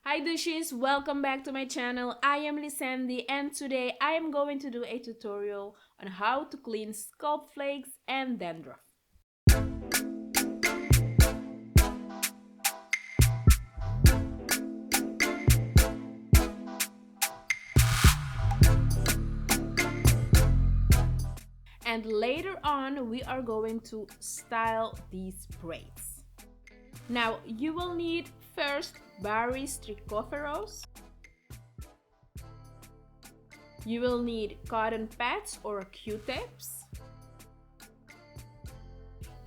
Hi Dushies, welcome back to my channel. I am Lisandy and today I am going to do a tutorial on how to clean scalp flakes and dandruff. And later on we are going to style these braids. Now you will need first Braids trichophorus. You will need cotton pads or Q-tips.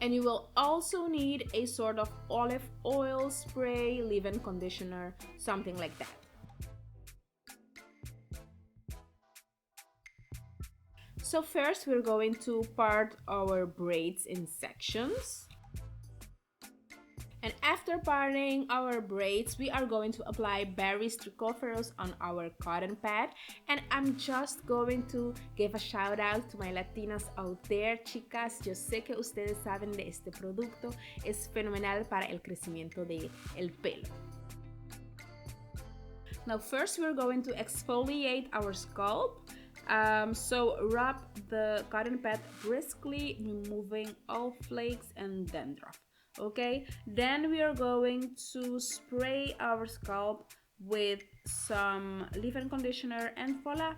And you will also need a sort of olive oil spray, leave-in conditioner, something like that. So first we're going to part our braids in sections. And after parting our braids, we are going to apply Braids trichophorus on our cotton pad. And I'm just going to give a shout out to my Latinas out there. Chicas, yo sé que ustedes saben de este producto. Es fenomenal para el crecimiento de el pelo. Now first we're going to exfoliate our scalp. So rub the cotton pad briskly, removing all flakes and dandruff. Okay, then we are going to spray our scalp with some leave-in conditioner and voila.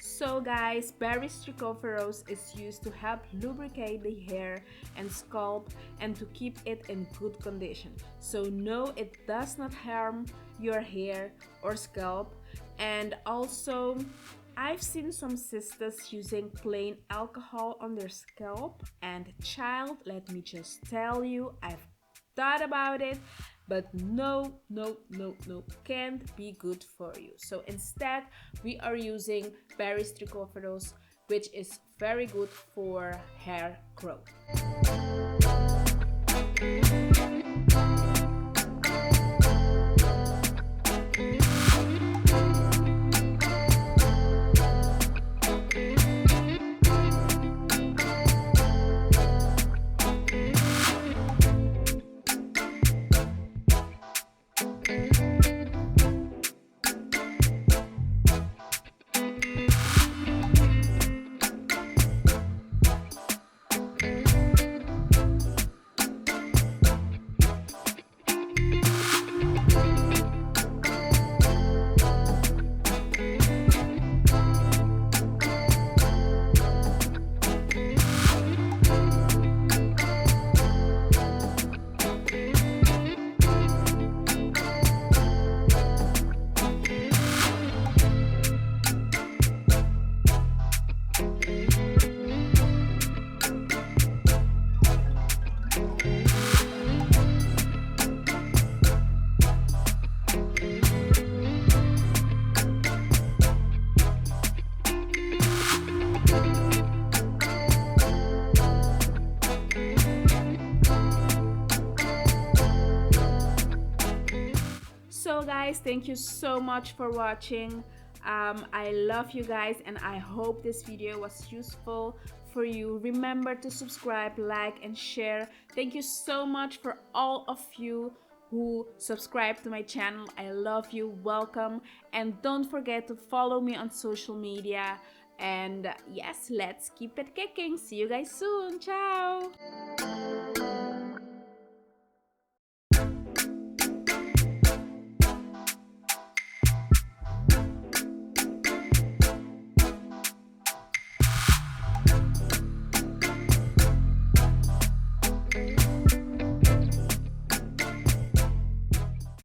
So guys, Braids trichophorus is used to help lubricate the hair and scalp and to keep it in good condition. So no, it does not harm your hair or scalp. And also, I've seen some sisters using plain alcohol on their scalp, and child, let me just tell you, I've thought about it, but no, can't be good for you. So instead we are using Braids trichophorus, which is very good for hair growth. So guys, thank you so much for watching. I love you guys and I hope this video was useful for you. Remember to subscribe, like and share. Thank you so much for all of you who subscribe to my channel. I love you. Welcome. And don't forget to follow me on social media. And yes, let's keep it kicking. See you guys soon. Ciao.